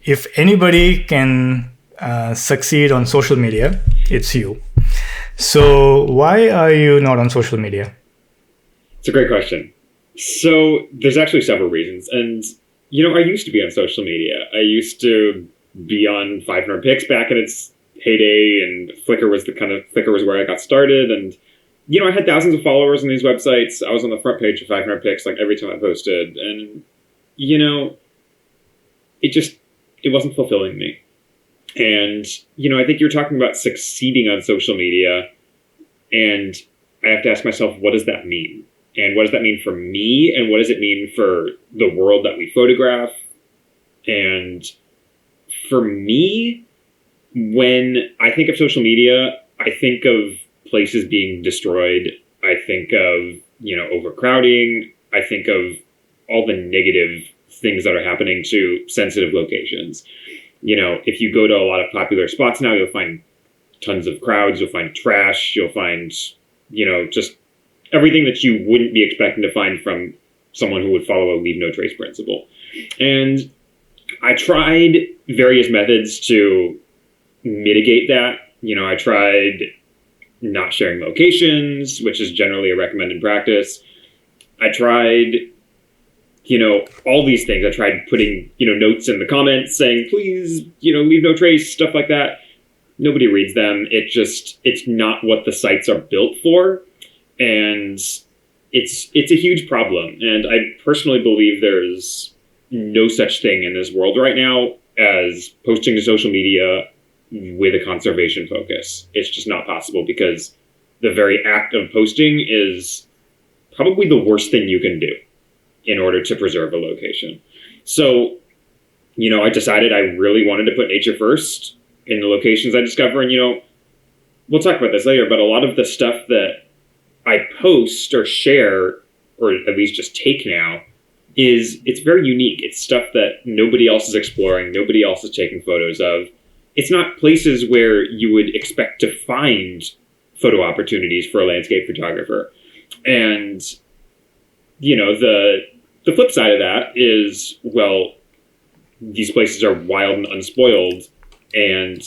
if anybody can succeed on social media, it's you. So why are you not on social media? It's a great question. So there's actually several reasons. And, I used to be on social media. I used to be on 500 Pics back in its heyday, and Flickr was where I got started. And, I had thousands of followers on these websites. I was on the front page of 500 Pics like every time I posted. And, it wasn't fulfilling me. And, I think you're talking about succeeding on social media. And I have to ask myself, what does that mean? And what does that mean for me? And what does it mean for the world that we photograph? And for me, when I think of social media, I think of places being destroyed. I think of, overcrowding. I think of all the negative things that are happening to sensitive locations. If you go to a lot of popular spots now, you'll find tons of crowds, you'll find trash, you'll find, just everything that you wouldn't be expecting to find from someone who would follow a leave no trace principle. And I tried various methods to mitigate that. I tried not sharing locations, which is generally a recommended practice. I tried, all these things. I tried putting, notes in the comments saying, please, leave no trace, stuff like that. Nobody reads them. It's not what the sites are built for. And it's a huge problem. And I personally believe there's no such thing in this world right now as posting to social media with a conservation focus. It's just not possible, because the very act of posting is probably the worst thing you can do in order to preserve a location. So, I decided I really wanted to put nature first in the locations I discover. And, we'll talk about this later, but a lot of the stuff that I post or share, or at least just take now, it's very unique. It's stuff that nobody else is exploring, nobody else is taking photos of. It's not places where you would expect to find photo opportunities for a landscape photographer. And, the flip side of that is, well, these places are wild and unspoiled, and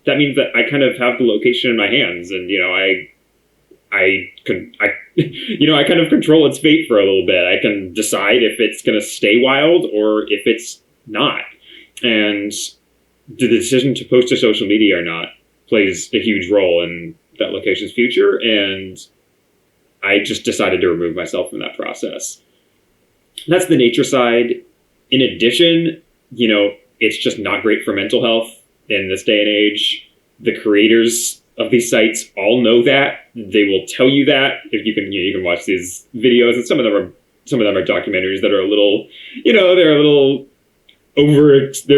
that means that I kind of have the location in my hands, and I kind of control its fate for a little bit. I can decide if it's going to stay wild or if it's not. And the decision to post to social media or not plays a huge role in that location's future. And I just decided to remove myself from that process. That's the nature side. In addition, it's just not great for mental health in this day and age. The creators of these sites all know that. They will tell you that. If you can watch these videos, and some of them are documentaries that are a little, they're a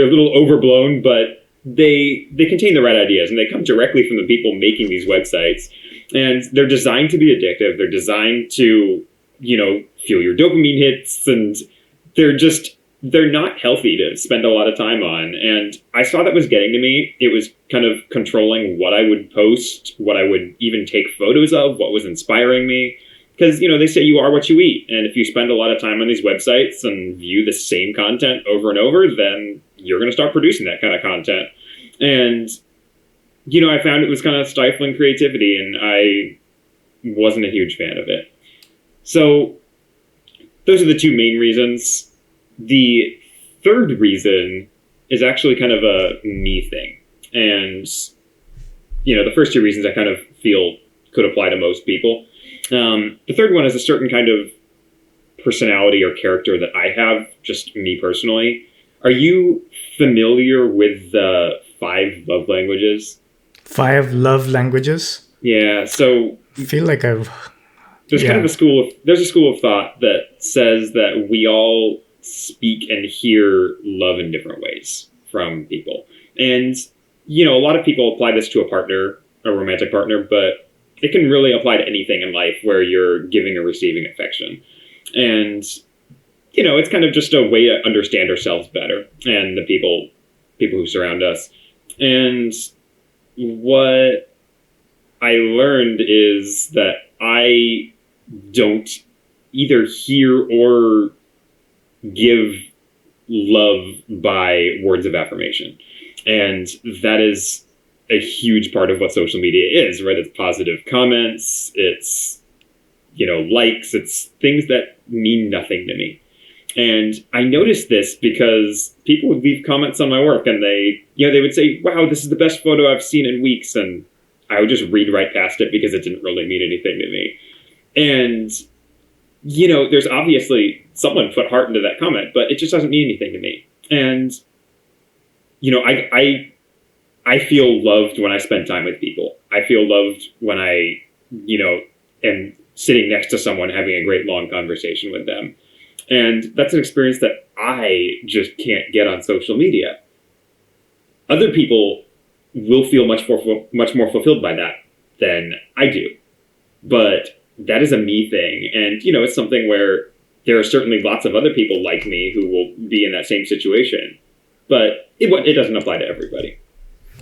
little overblown, but they contain the right ideas, and they come directly from the people making these websites. And they're designed to be addictive. They're designed to, feel your dopamine hits, and they're not healthy to spend a lot of time on. And I saw that was getting to me. It was kind of controlling what I would post, what I would even take photos of, what was inspiring me. Because, they say you are what you eat. And if you spend a lot of time on these websites and view the same content over and over, then you're going to start producing that kind of content. And, I found it was kind of stifling creativity, and I wasn't a huge fan of it. So those are the two main reasons. The third reason is actually kind of a me thing. And, the first two reasons I kind of feel could apply to most people. The third one is a certain kind of personality or character that I have, just me personally. Are you familiar with the 5 love languages? 5 love languages? Yeah, so I feel like there's kind of a school of thought that says that we all speak and hear love in different ways from people. And, a lot of people apply this to a partner, a romantic partner, but it can really apply to anything in life where you're giving or receiving affection. And, it's kind of just a way to understand ourselves better and the people who surround us. And what I learned is that I don't either hear or give love by words of affirmation. And that is a huge part of what social media is, right? It's positive comments, it's, likes, it's things that mean nothing to me. And I noticed this because people would leave comments on my work and they would say, wow, this is the best photo I've seen in weeks. And I would just read right past it because it didn't really mean anything to me. And, there's obviously someone put heart into that comment, but it just doesn't mean anything to me. And, I feel loved when I spend time with people. I feel loved when I, am sitting next to someone having a great long conversation with them. And that's an experience that I just can't get on social media. Other people will feel much more fulfilled by that than I do. But that is a me thing. And, it's something where there are certainly lots of other people like me who will be in that same situation. But it doesn't apply to everybody.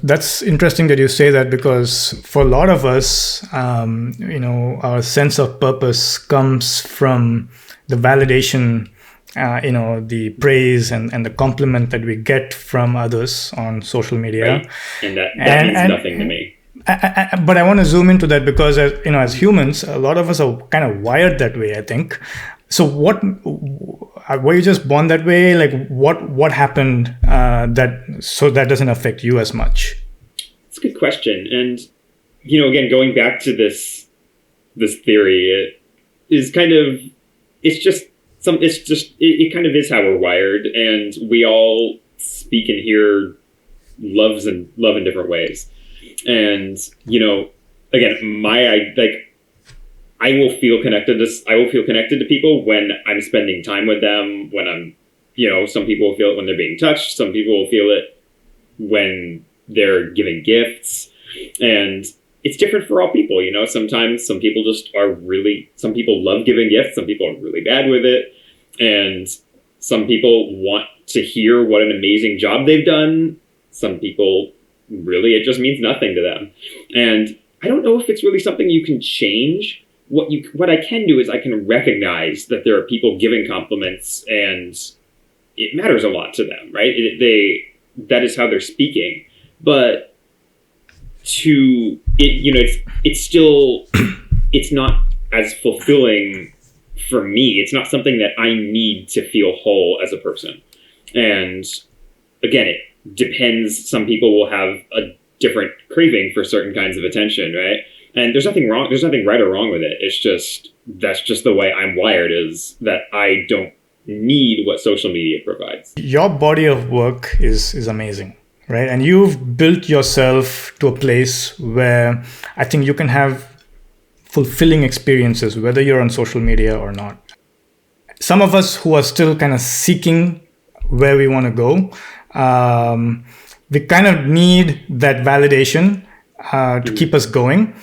That's interesting that you say that, because for a lot of us, our sense of purpose comes from the validation, the praise and the compliment that we get from others on social media. Right. And that means nothing to me. But I want to zoom into that because, as humans, a lot of us are kind of wired that way, I think. So were you just born that way? Like what happened that doesn't affect you as much? It's a good question. And, again, going back to this theory, it is kind of, it kind of is how we're wired. And we all speak and hear love in different ways. And, again, I will feel connected to people when I'm spending time with them, when I'm, some people will feel it when they're being touched. Some people will feel it when they're giving gifts, and it's different for all people. Sometimes some people some people love giving gifts. Some people are really bad with it. And some people want to hear what an amazing job they've done. Some people really, it just means nothing to them. And I don't know if it's really something you can change. What I can do is I can recognize that there are people giving compliments and it matters a lot to them, right? That is how they're speaking. But it's not as fulfilling for me. It's not something that I need to feel whole as a person. And again, it depends. Some people will have a different craving for certain kinds of attention, right? And there's nothing wrong. There's nothing right or wrong with it. It's just, that's just the way I'm wired, is that I don't need what social media provides. Your body of work is amazing, right? And you've built yourself to a place where I think you can have fulfilling experiences, whether you're on social media or not. Some of us who are still kind of seeking where we want to go, we kind of need that validation to keep us going.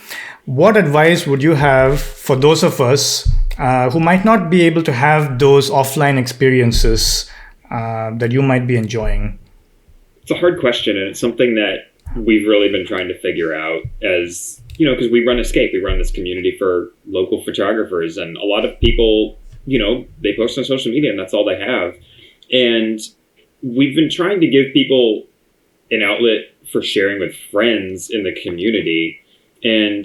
What advice would you have for those of us who might not be able to have those offline experiences that you might be enjoying? It's a hard question, and it's something that we've really been trying to figure out, as because we run Escape, we run this community for local photographers, and a lot of people, they post on social media and that's all they have. And we've been trying to give people an outlet for sharing with friends in the community and,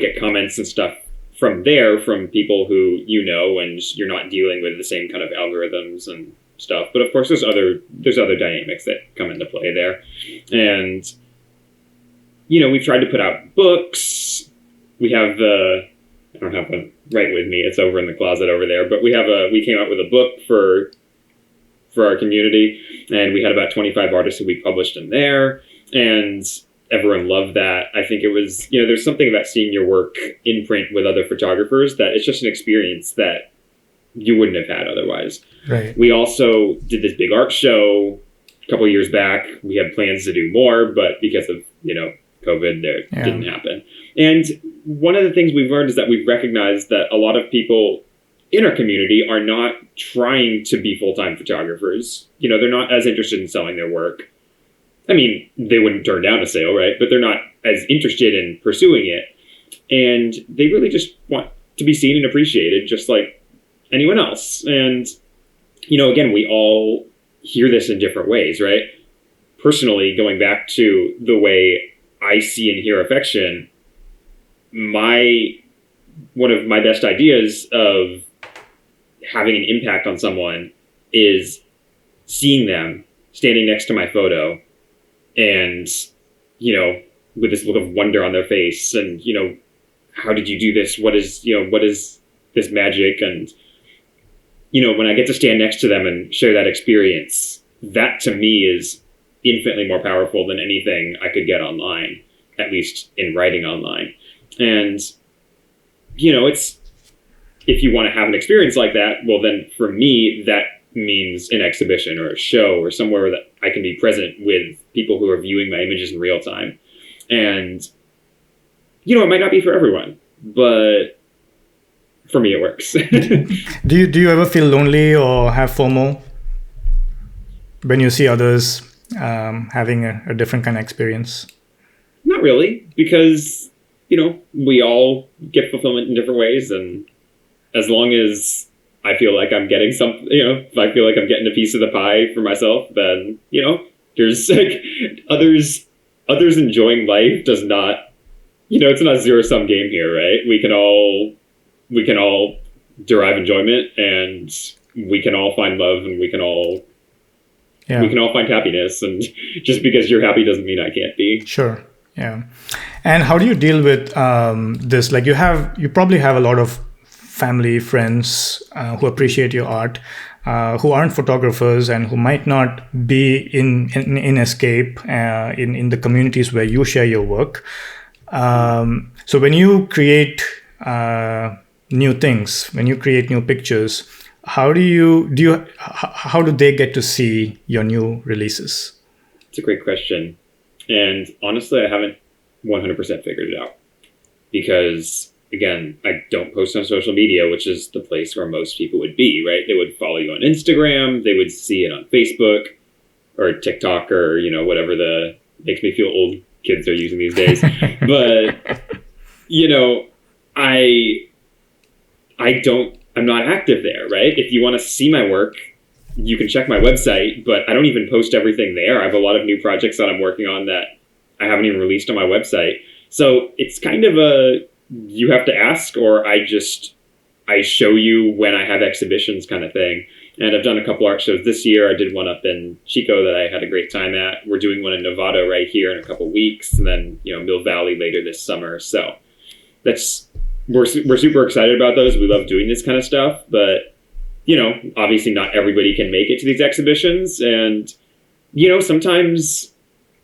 get comments and stuff from people who and you're not dealing with the same kind of algorithms and stuff. But of course, there's other dynamics that come into play there. And, we've tried to put out books. We have I don't have one right with me. It's over in the closet over there. But we came out with a book for our community, and we had about 25 artists who we published in there, and everyone loved that. I think it was, there's something about seeing your work in print with other photographers that it's just an experience that you wouldn't have had otherwise. Right. We also did this big art show a couple of years back. We had plans to do more, but because of, COVID, it didn't happen. And one of the things we've learned is that we've recognized that a lot of people in our community are not trying to be full-time photographers. They're not as interested in selling their work. I mean, they wouldn't turn down a sale, right? But they're not as interested in pursuing it. And they really just want to be seen and appreciated just like anyone else. And, again, we all hear this in different ways, right? Personally, going back to the way I see and hear affection, one of my best ideas of having an impact on someone is seeing them standing next to my photo and, with this look of wonder on their face and, how did you do this? What is this magic? And, when I get to stand next to them and share that experience, that to me is infinitely more powerful than anything I could get online, at least in writing online. And, it's, if you want to have an experience like that, well, then for me, that means an exhibition or a show or somewhere that I can be present with people who are viewing my images in real time. And, it might not be for everyone, but for me, it works. Do you ever feel lonely or have FOMO when you see others having a different kind of experience? Not really, because, we all get fulfillment in different ways. And as long as I feel like I'm getting something, if I feel like I'm getting a piece of the pie for myself, then, there's like others enjoying life does not, it's not a zero-sum game here, right? We can all derive enjoyment, and we can all find love, and we can all find happiness. And just because you're happy doesn't mean I can't be. Sure. Yeah. And how do you deal with this? Like you probably have a lot of family, friends who appreciate your art, who aren't photographers and who might not be in Escape, in the communities where you share your work. So when you create new things, when you create new pictures, how do they get to see your new releases? It's a great question. And honestly, I haven't 100% figured it out because, again, I don't post on social media, which is the place where most people would be, right? They would follow you on Instagram. They would see it on Facebook or TikTok or, whatever the makes me feel old kids are using these days. But, I'm not active there, right? If you want to see my work, you can check my website, but I don't even post everything there. I have a lot of new projects that I'm working on that I haven't even released on my website. So it's kind of you have to ask, or I show you when I have exhibitions kind of thing. And I've done a couple art shows this year. I did one up in Chico that I had a great time at. We're doing one in Novato right here in a couple weeks, and then Mill Valley later this summer. So we're super excited about those. We love doing this kind of stuff, but obviously not everybody can make it to these exhibitions. And, sometimes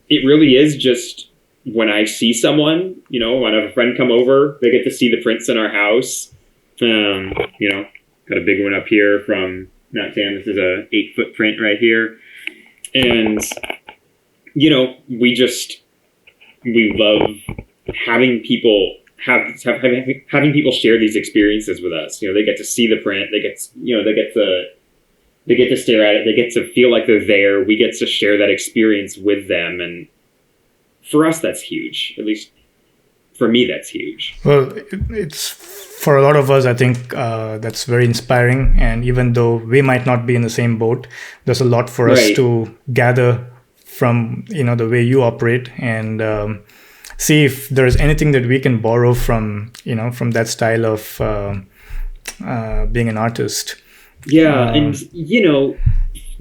it really is just when I see someone, when I have a friend come over, they get to see the prints in our house. Got a big one up here from Mount Tam. This is a 8-foot print right here. And, we love having people having people share these experiences with us. They get to see the print. They get to stare at it. They get to feel like they're there. We get to share that experience with them. And for us, that's huge. At least for me, that's huge. Well, it's for a lot of us, I think that's very inspiring. And even though we might not be in the same boat, there's a lot for us to gather from, the way you operate and see if there's anything that we can borrow from that style of being an artist. Yeah. And,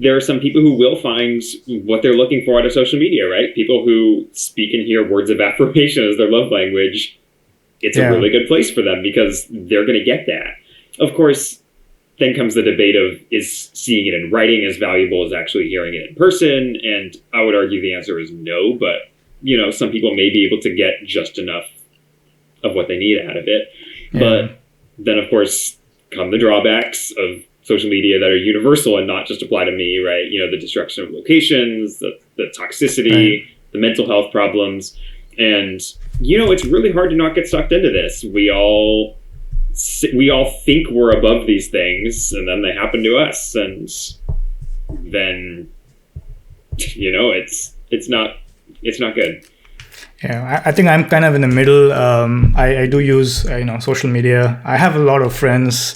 there are some people who will find what they're looking for out of social media, right? People who speak and hear words of affirmation as their love language. It's a really good place for them because they're going to get that. Of course, then comes the debate of, is seeing it in writing as valuable as actually hearing it in person? And I would argue the answer is no, but some people may be able to get just enough of what they need out of it. Yeah. But then, of course, come the drawbacks of social media that are universal and not just apply to me, right? The destruction of locations, the toxicity, the mental health problems. And, it's really hard to not get sucked into this. We all think we're above these things, and then they happen to us. And then, it's not good. Yeah, I think I'm kind of in the middle. I do use social media. I have a lot of friends.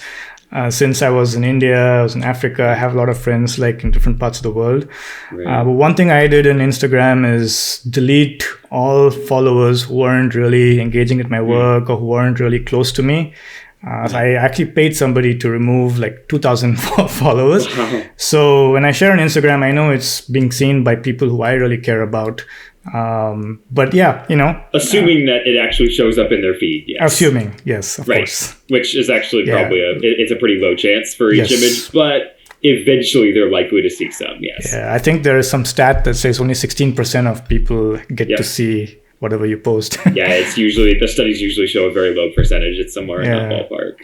since I was in India, I was in Africa. I have a lot of friends like in different parts of the world. Right. But one thing I did in Instagram is delete all followers who weren't really engaging with my work or who weren't really close to me. So I actually paid somebody to remove like 2,000 followers. Wow. So when I share on Instagram, I know it's being seen by people who I really care about. But yeah, assuming that it actually shows up in their feed. Yes. Assuming, yes, of course. Which is actually probably it's a pretty low chance for each image, but eventually they're likely to see some. Yes. Yeah, I think there is some stat that says only 16% of people get to see whatever you post. Yeah, it's usually, the studies usually show a very low percentage. It's somewhere in that ballpark.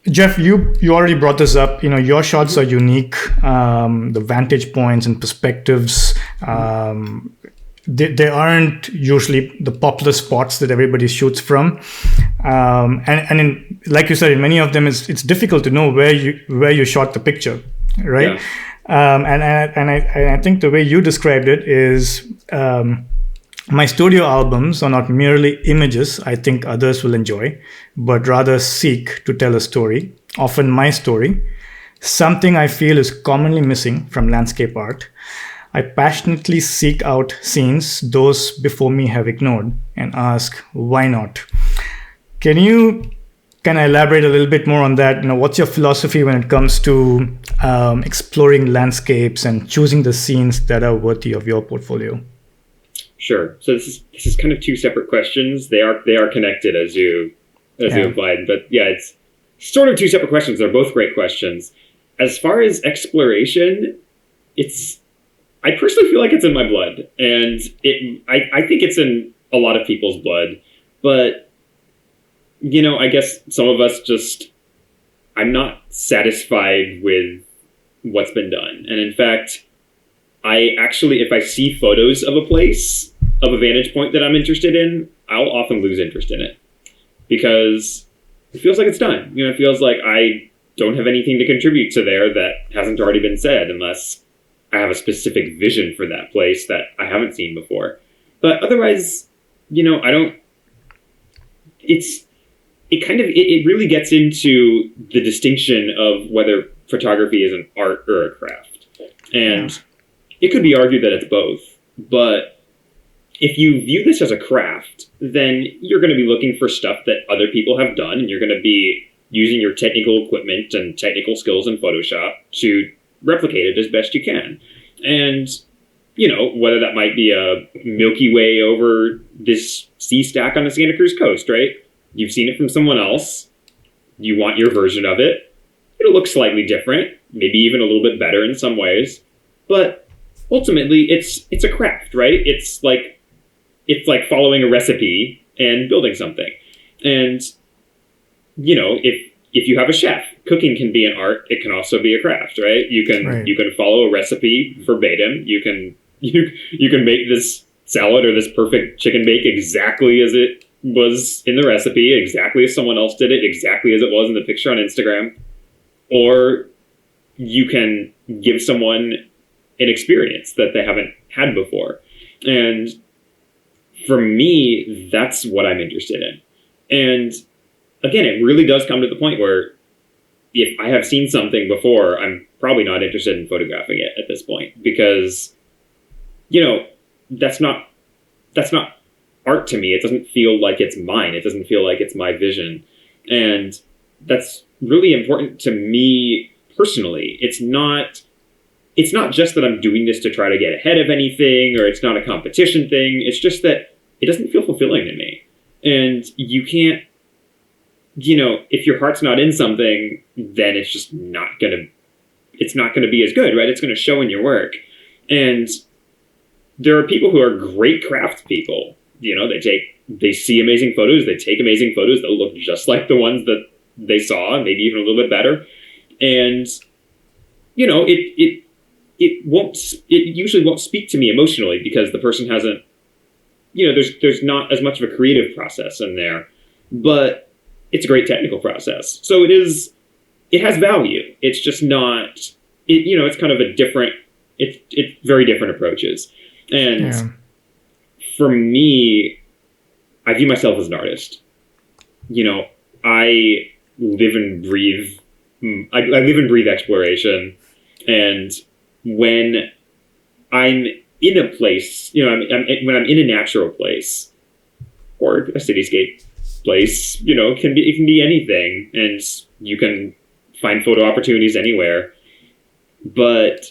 Jeff, you already brought this up. Your shots are unique. The vantage points and perspectives, they aren't usually the popular spots that everybody shoots from. And like you said, in many of them, it's difficult to know where you shot the picture, right? Yeah. And I think the way you described it is my studio albums are not merely images I think others will enjoy, but rather seek to tell a story, often my story, something I feel is commonly missing from landscape art. I passionately seek out scenes those before me have ignored and ask, why not? Can you elaborate a little bit more on that? What's your philosophy when it comes to exploring landscapes and choosing the scenes that are worthy of your portfolio? Sure. So this is kind of two separate questions. They are connected as you implied, but yeah, it's sort of two separate questions. They're both great questions. As far as exploration, I personally feel like it's in my blood, and I think it's in a lot of people's blood, but I guess some of us I'm not satisfied with what's been done. And in fact, I actually, if I see photos of a place, of a vantage point that I'm interested in, I'll often lose interest in it because it feels like it's done. It feels like I don't have anything to contribute to there that hasn't already been said, unless I have a specific vision for that place that I haven't seen before. But otherwise, I don't, it really gets into the distinction of whether photography is an art or a craft. And it could be argued that it's both, but if you view this as a craft, then you're going to be looking for stuff that other people have done, and you're going to be using your technical equipment and technical skills in Photoshop to replicate it as best you can. And, whether that might be a Milky Way over this sea stack on the Santa Cruz coast, right? You've seen it from someone else. You want your version of it. It'll look slightly different, maybe even a little bit better in some ways. But ultimately, it's a craft, right? It's like following a recipe and building something. And, if you have a chef, cooking can be an art. It can also be a craft, right? You can follow a recipe verbatim. You can make this salad or this perfect chicken bake exactly as it was in the recipe, exactly as someone else did it, exactly as it was in the picture on Instagram. Or you can give someone an experience that they haven't had before. And for me, that's what I'm interested in. And again, it really does come to the point where if I have seen something before, I'm probably not interested in photographing it at this point, because, that's not art to me. It doesn't feel like it's mine. It doesn't feel like it's my vision. And that's really important to me personally. It's not just that I'm doing this to try to get ahead of anything, or it's not a competition thing. It's just that it doesn't feel fulfilling to me. And you can't, if your heart's not in something, then it's just not going to be as good, right? It's going to show in your work. And there are people who are great craft people. They see amazing photos, they take amazing photos that look just like the ones that they saw, maybe even a little bit better. And, it usually won't speak to me emotionally because the person hasn't, there's not as much of a creative process in there, but it's a great technical process. So it has value. It's just not, it's kind of a different, it's very different approaches. And for me, I view myself as an artist. I live and breathe. I live and breathe exploration, and when I'm in a place, when I'm in a natural place or a cityscape place, it can be anything, and you can find photo opportunities anywhere. But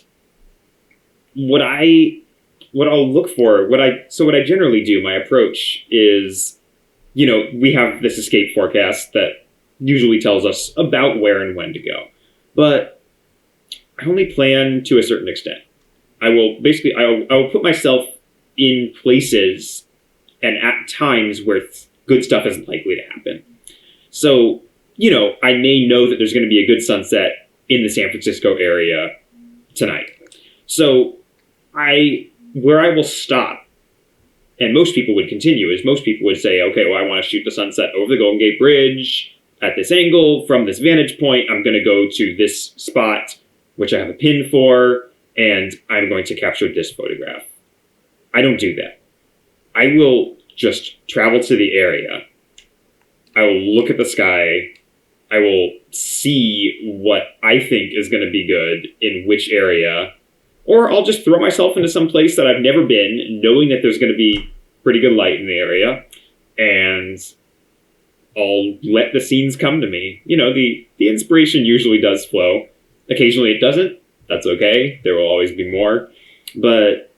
what I'll look for, what I generally do, my approach is, we have this escape forecast that usually tells us about where and when to go. But I only plan to a certain extent. I will put myself in places and at times where good stuff isn't likely to happen. So, I may know that there's going to be a good sunset in the San Francisco area tonight. So where I will stop, and most people would continue, is most people would say, okay, well, I want to shoot the sunset over the Golden Gate Bridge at this angle from this vantage point. I'm going to go to this spot, which I have a pin for, and I'm going to capture this photograph. I don't do that. I will just travel to the area. I will look at the sky. I will see what I think is going to be good in which area. Or I'll just throw myself into some place that I've never been, knowing that there's going to be pretty good light in the area. And I'll let the scenes come to me. The inspiration usually does flow. Occasionally it doesn't. That's okay. There will always be more. But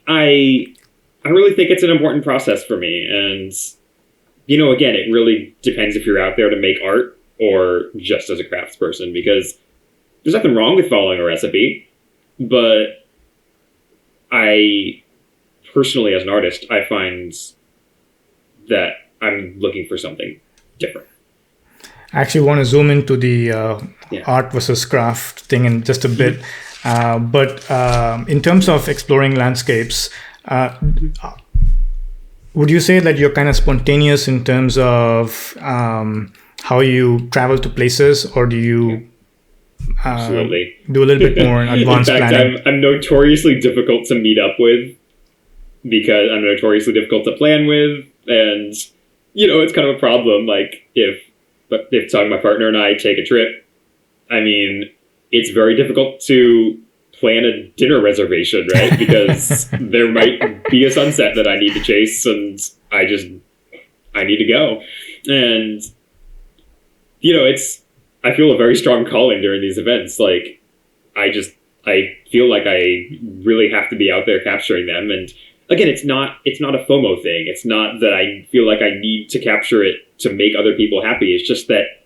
I really think it's an important process for me. And, again, it really depends if you're out there to make art or just as a craftsperson, because there's nothing wrong with following a recipe. But I personally, as an artist, I find that I'm looking for something different. I actually want to zoom into the art versus craft thing in just a bit. But in terms of exploring landscapes, would you say that you're kind of spontaneous in terms of how you travel to places, or do you absolutely do a little bit more advanced in fact, planning? I'm notoriously difficult to meet up with, because I'm notoriously difficult to plan with, and it's kind of a problem. Like if my partner and I take a trip, it's very difficult to plan a dinner reservation, right? Because there might be a sunset that I need to chase, and I need to go. And I feel a very strong calling during these events. Like I feel like I really have to be out there capturing them. And again, it's not a FOMO thing. It's not that I feel like I need to capture it to make other people happy. It's just that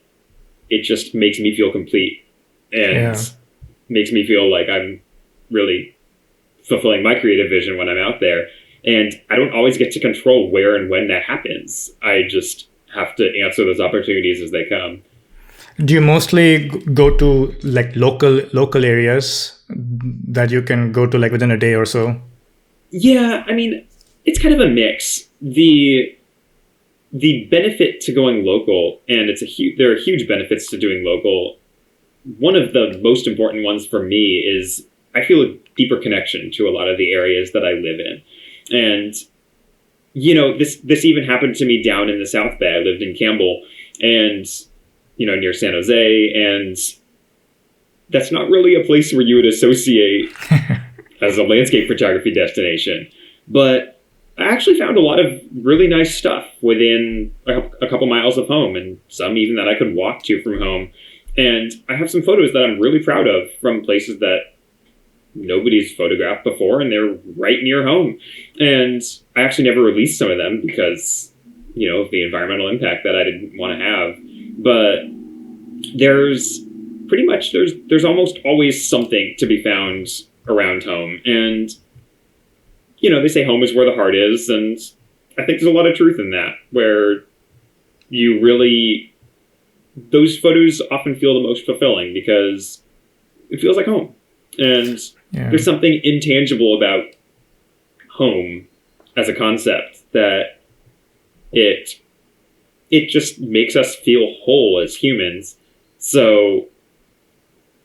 it just makes me feel complete, and makes me feel like I'm really fulfilling my creative vision when I'm out there. And I don't always get to control where and when that happens. I just have to answer those opportunities as they come. Do you mostly go to like local areas that you can go to like within a day or so? Yeah, it's kind of a mix. The benefit to going local, and there are huge benefits to doing local. One of the most important ones for me is I feel a deeper connection to a lot of the areas that I live in. And, this even happened to me down in the South Bay. I lived in Campbell, and, near San Jose. And that's not really a place where you would associate as a landscape photography destination. But I actually found a lot of really nice stuff within a couple miles of home, and some even that I could walk to from home. And I have some photos that I'm really proud of from places that nobody's photographed before, and they're right near home. And I actually never released some of them because, of the environmental impact that I didn't want to have. But there's almost always something to be found around home. And, they say home is where the heart is. And I think there's a lot of truth in that, where those photos often feel the most fulfilling because it feels like home. And there's something intangible about home as a concept that it just makes us feel whole as humans. So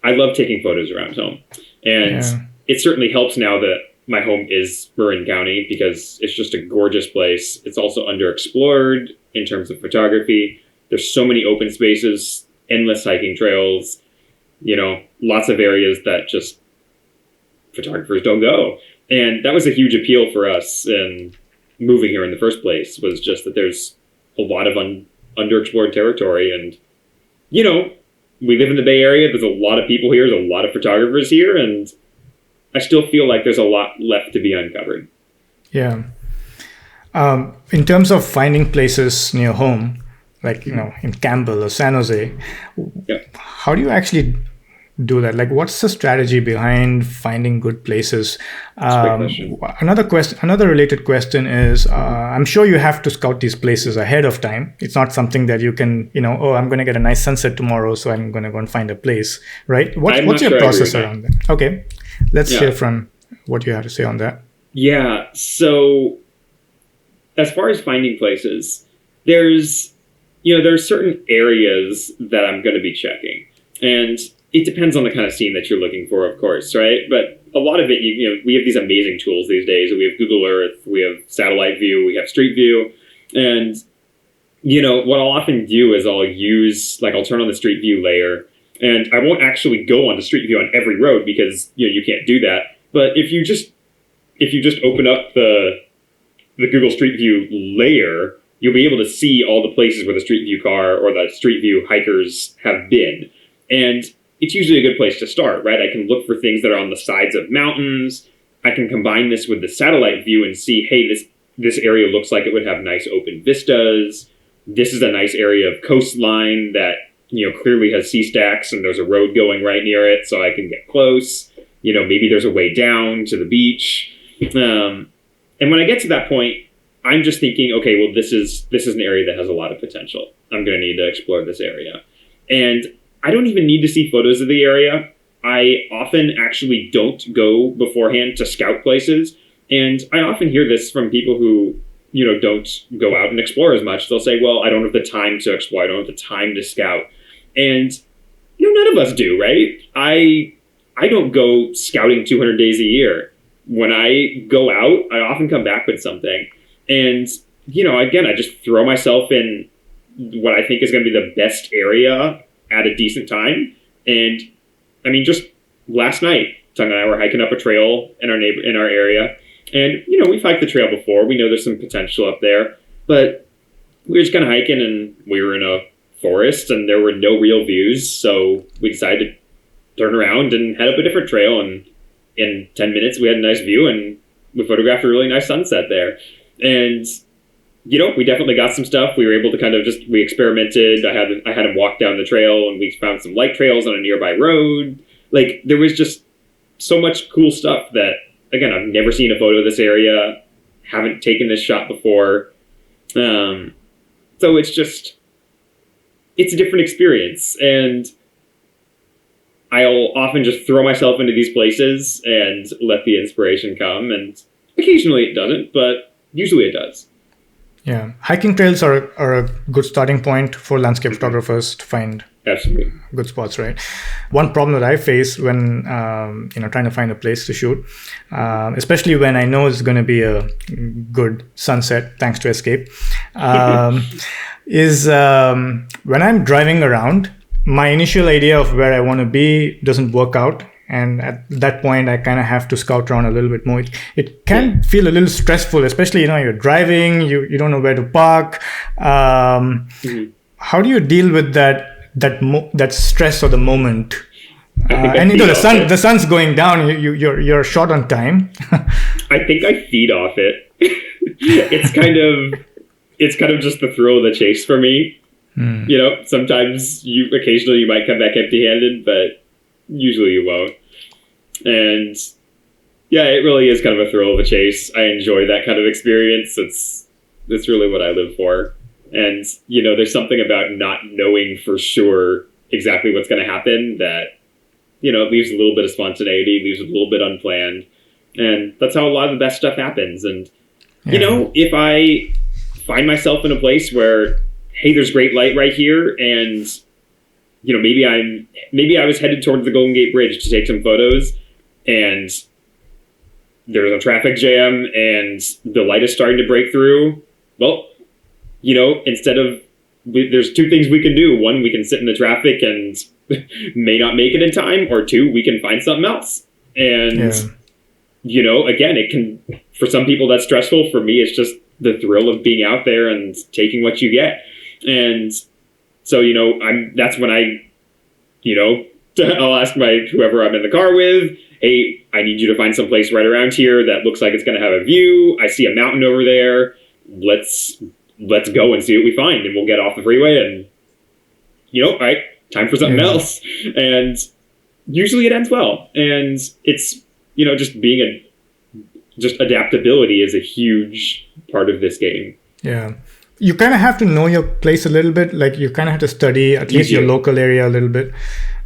I love taking photos around home. And it certainly helps now that my home is Marin County, because it's just a gorgeous place. It's also underexplored in terms of photography. There's so many open spaces, endless hiking trails, lots of areas that just photographers don't go. And that was a huge appeal for us in moving here in the first place, was just that there's a lot of underexplored territory. And, we live in the Bay Area. There's a lot of people here. There's a lot of photographers here. And I still feel like there's a lot left to be uncovered. Yeah. In terms of finding places near home, like, in Campbell or San Jose, how do you actually do that? Like, what's the strategy behind finding good places? Another related question is, I'm sure you have to scout these places ahead of time. It's not something that you can, I'm going to get a nice sunset tomorrow, so I'm going to go and find a place, right? What's your process around that? Okay, let's hear from what you have to say on that. Yeah, so as far as finding places, there's certain areas that I'm going to be checking. And it depends on the kind of scene that you're looking for, of course, right? But a lot of it, we have these amazing tools these days. We have Google Earth, we have satellite view, we have Street View. And, what I'll often do is I'll turn on the Street View layer. And I won't actually go on the Street View on every road because, you can't do that. But if you just open up the Google Street View layer, you'll be able to see all the places where the Street View car or the Street View hikers have been. And it's usually a good place to start, right? I can look for things that are on the sides of mountains. I can combine this with the satellite view and see, hey, this area looks like it would have nice open vistas. This is a nice area of coastline that, clearly has sea stacks and there's a road going right near it, so I can get close. Maybe there's a way down to the beach. And when I get to that point, I'm just thinking, okay, well, this is an area that has a lot of potential. I'm going to need to explore this area. And I don't even need to see photos of the area. I often actually don't go beforehand to scout places. And I often hear this from people who, don't go out and explore as much. They'll say, well, I don't have the time to explore. I don't have the time to scout. And, none of us do, right? I don't go scouting 200 days a year. When I go out, I often come back with something. And, again, I just throw myself in what I think is going to be the best area at a decent time. And I mean, just last night, Tung and I were hiking up a trail in our area. And, we've hiked the trail before. We know there's some potential up there. But we were just kind of hiking and we were in a forest and there were no real views. So we decided to turn around and head up a different trail. And in 10 minutes, we had a nice view and we photographed a really nice sunset there. And we definitely got some stuff. We were able to we experimented. I had him walk down the trail and we found some light trails on a nearby road. Like, there was just so much cool stuff that, again, I've never seen a photo of this area, haven't taken this shot before. So it's a different experience. And I'll often just throw myself into these places and let the inspiration come. And occasionally it doesn't, but usually it does. Yeah, hiking trails are a good starting point for landscape photographers to find absolutely good spots, right? One problem that I face when trying to find a place to shoot, especially when I know it's going to be a good sunset thanks to Escape, is when I'm driving around, my initial idea of where I want to be doesn't work out. And at that point, I kind of have to scout around a little bit more. It can feel a little stressful, especially, you're driving, you don't know where to park. How do you deal with that stress of the moment? And the sun's going down, you're short on time. I think I feed off it. It's kind of just the thrill of the chase for me. Sometimes occasionally you might come back empty-handed, but usually you won't. And yeah, it really is kind of a thrill of a chase. I enjoy that kind of experience. It's really what I live for. And there's something about not knowing for sure exactly what's going to happen that it leaves a little bit of spontaneity, leaves a little bit unplanned, and that's how a lot of the best stuff happens. And if I find myself in a place where, hey, there's great light right here, and maybe I was headed towards the Golden Gate Bridge to take some photos, and there's a traffic jam, and the light is starting to break through. Well, instead of there's two things we can do. One, we can sit in the traffic and may not make it in time, or two, we can find something else. And, again, it can, for some people that's stressful. For me, it's just the thrill of being out there and taking what you get. And so, that's when I'll ask whoever I'm in the car with, hey, I need you to find some place right around here that looks like it's going to have a view. I see a mountain over there. Let's go and see what we find, and we'll get off the freeway and, all right, time for something else. And usually it ends well. And it's, just adaptability is a huge part of this game. Yeah. You kind of have to know your place a little bit. Like you kind of have to study at least your local area a little bit.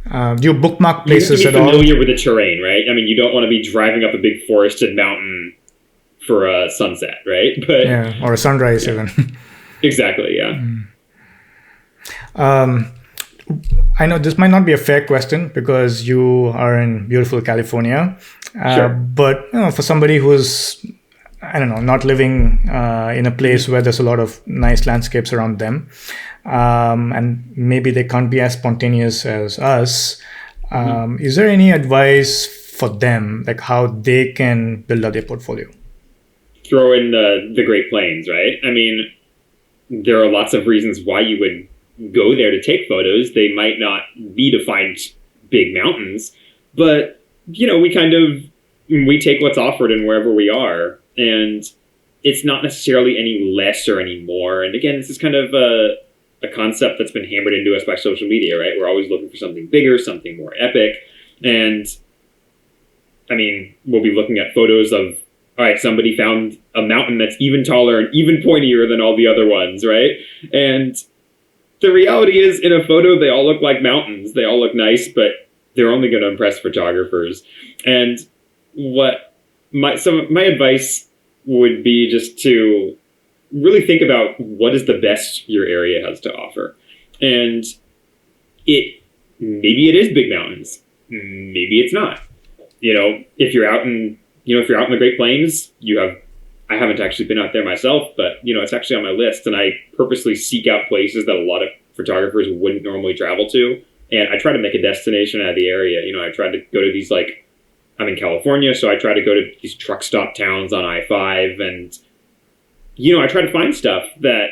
Do you bookmark places at all? You have to be familiar with the terrain, right? I mean, you don't want to be driving up a big forested mountain for a sunset, right? But or a sunrise even. Exactly, yeah. I know this might not be a fair question because you are in beautiful California. Sure. But for somebody who's, I don't know, not living in a place where there's a lot of nice landscapes around them, and maybe they can't be as spontaneous as us, is there any advice for them, like how they can build up their portfolio? Throw in the Great Plains, right? I mean, there are lots of reasons why you would go there to take photos. They might not be to find big mountains, but we take what's offered and wherever we are, and it's not necessarily any less or any more. And again, this is kind of a concept that's been hammered into us by social media, right? We're always looking for something bigger, something more epic. And I mean, we'll be looking at photos of, all right, somebody found a mountain that's even taller and even pointier than all the other ones, right? And the reality is, in a photo, they all look like mountains. They all look nice, but they're only going to impress photographers. And my advice would be just to really think about what is the best your area has to offer. And maybe it is big mountains. Maybe it's not. If you're out in the Great Plains, I haven't actually been out there myself, but it's actually on my list, and I purposely seek out places that a lot of photographers wouldn't normally travel to. And I try to make a destination out of the area. I try to go to these, I'm in California, so I try to go to these truck stop towns on I-5, and I try to find stuff that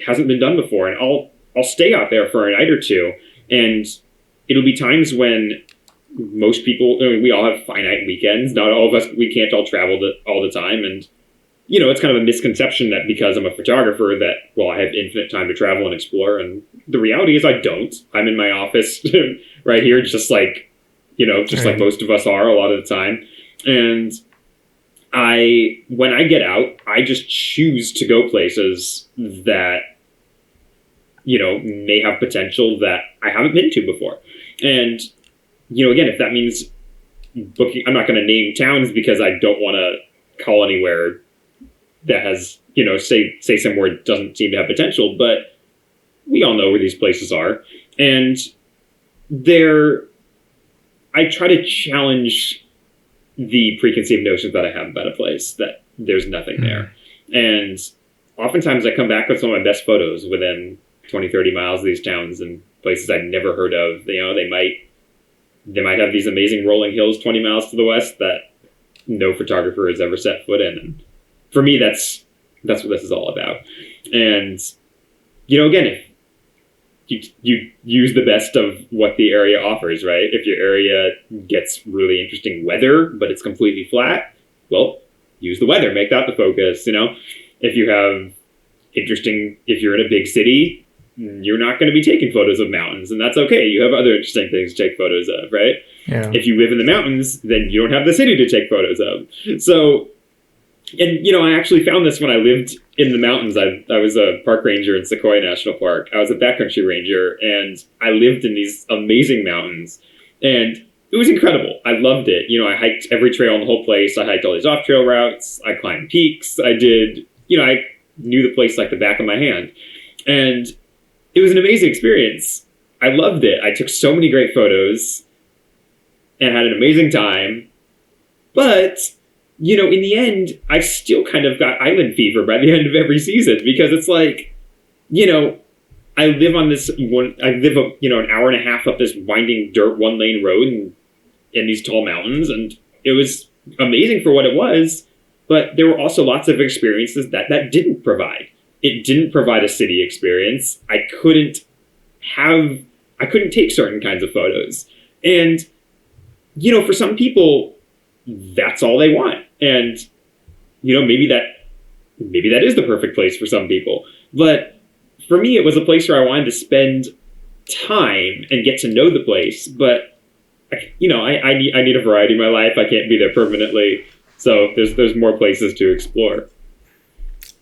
hasn't been done before, and I'll stay out there for a night or two, and it'll be times when most people, we all have finite weekends. Not all of us, we can't all travel all the time, and it's kind of a misconception that because I'm a photographer that, I have infinite time to travel and explore, and the reality is I don't. I'm in my office right here, just like most of us are a lot of the time. And when I get out, I just choose to go places that, may have potential that I haven't been to before. And, again, if that means booking, I'm not going to name towns because I don't want to call anywhere that has, say somewhere it doesn't seem to have potential, but we all know where these places are. And I try to challenge the preconceived notions that I have about a place, that there's nothing there. And oftentimes I come back with some of my best photos within 20, 30 miles of these towns and places I'd never heard of. They might have these amazing rolling hills 20 miles to the west that no photographer has ever set foot in. And for me, that's what this is all about. And, again, if you use the best of what the area offers, right? If your area gets really interesting weather, but it's completely flat, well, use the weather, make that the focus. If you're in a big city, you're not going to be taking photos of mountains, and that's okay. You have other interesting things to take photos of, right? Yeah. If you live in the mountains, then you don't have the city to take photos of. So, and I actually found this when I lived in the mountains. I was a park ranger in Sequoia National Park. I was a backcountry ranger, and I lived in these amazing mountains, and it was incredible. I loved it. I hiked every trail in the whole place. I hiked all these off-trail routes. I climbed peaks. I did, I knew the place like the back of my hand, and it was an amazing experience. I loved it. I took so many great photos and had an amazing time, but in the end, I still kind of got island fever by the end of every season, because it's like, I live on this one. I live an hour and a half up this winding dirt 1-lane road in these tall mountains, and it was amazing for what it was. But there were also lots of experiences that didn't provide. It didn't provide a city experience. I couldn't take certain kinds of photos, and for some people, that's all they want, and maybe that is the perfect place for some people, but for me, it was a place where I wanted to spend time and get to know the place. But I need a variety in my life. I can't be there permanently, so there's more places to explore.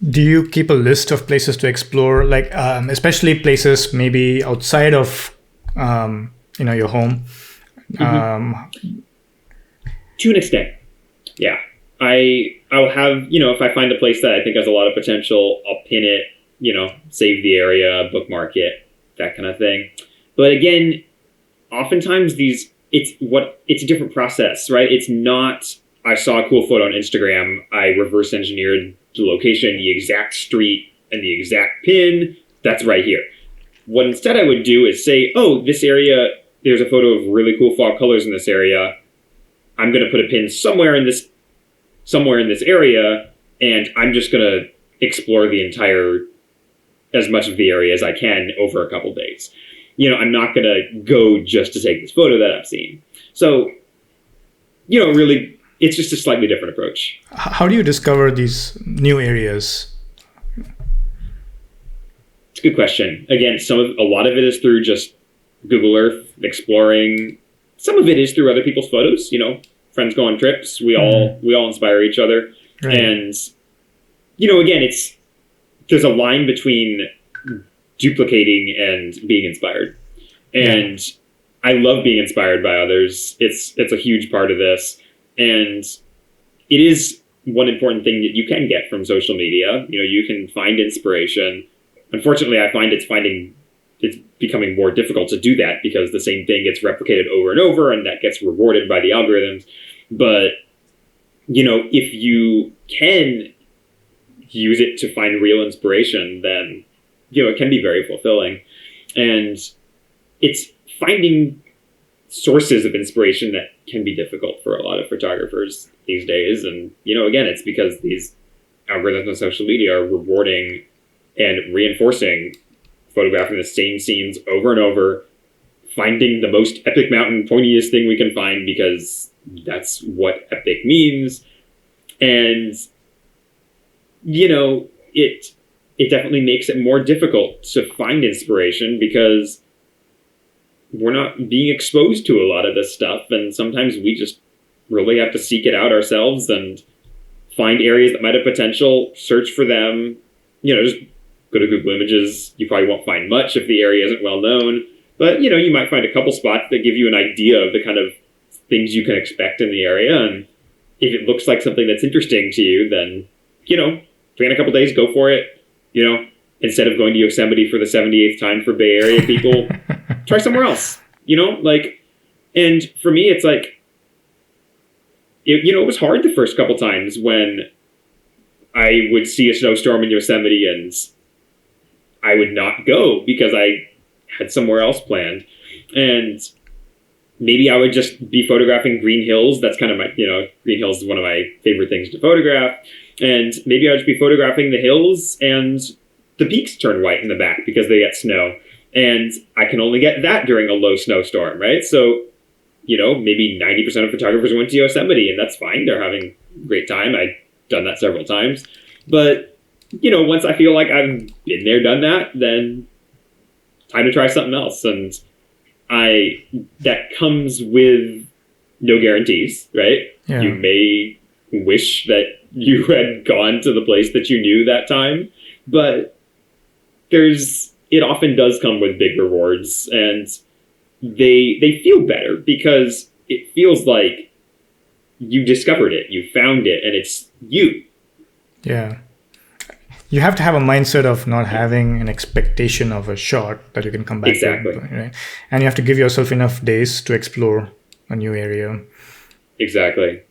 Do you keep a list of places to explore, like especially places maybe outside of your home? Mm-hmm. To an extent, yeah. I'll have if I find a place that I think has a lot of potential, I'll pin it. Save the area, bookmark it, that kind of thing. But again, oftentimes it's a different process, right? It's not, I saw a cool photo on Instagram, I reverse engineered the location, the exact street, and the exact pin, that's right here. What instead I would do is say, oh, this area, there's a photo of really cool fall colors in this area. I'm going to put a pin somewhere in this area, and I'm just going to explore as much of the area as I can over a couple days. I'm not going to go just to take this photo that I've seen. So, really, it's just a slightly different approach. How do you discover these new areas? It's a good question. Again, a lot of it is through just Google Earth, exploring. Some of it is through other people's photos. Friends go on trips. We all inspire each other. Right. And, again, there's a line between duplicating and being inspired. And I love being inspired by others. It's a huge part of this. And it is one important thing that you can get from social media. You can find inspiration. Unfortunately, I find it's becoming more difficult to do that because the same thing gets replicated over and over, and that gets rewarded by the algorithms. But, if you can use it to find real inspiration, then it can be very fulfilling. And it's finding sources of inspiration that can be difficult for a lot of photographers these days. And again, it's because these algorithms on social media are rewarding and reinforcing photographing the same scenes over and over, finding the most epic mountain, pointiest thing we can find because that's what epic means. And it definitely makes it more difficult to find inspiration because we're not being exposed to a lot of this stuff. And sometimes we just really have to seek it out ourselves and find areas that might have potential, search for them, just go to Google Images. You probably won't find much if the area isn't well known, but you might find a couple spots that give you an idea of the kind of things you can expect in the area. And if it looks like something that's interesting to you, then, plan a couple days, go for it. Instead of going to Yosemite for the 78th time for Bay Area people, try somewhere else, and for me, it's like, it was hard the first couple times when I would see a snowstorm in Yosemite and I would not go because I had somewhere else planned. And maybe I would just be photographing green hills. That's kind of my, green hills is one of my favorite things to photograph. And maybe I would just be photographing the hills and the peaks turn white in the back because they get snow. And I can only get that during a low snowstorm, right? So, maybe 90% of photographers went to Yosemite, and that's fine. They're having a great time. I've done that several times. But, once I feel like I've been there, done that, then time to try something else. And that comes with no guarantees, right? Yeah. You may wish that you had gone to the place that you knew that time, but it often does come with big rewards, and they feel better because it feels like you discovered it, you found it, and it's you. Yeah. You have to have a mindset of not having an expectation of a shot that you can come back exactly. to. Right? And you have to give yourself enough days to explore a new area. Exactly.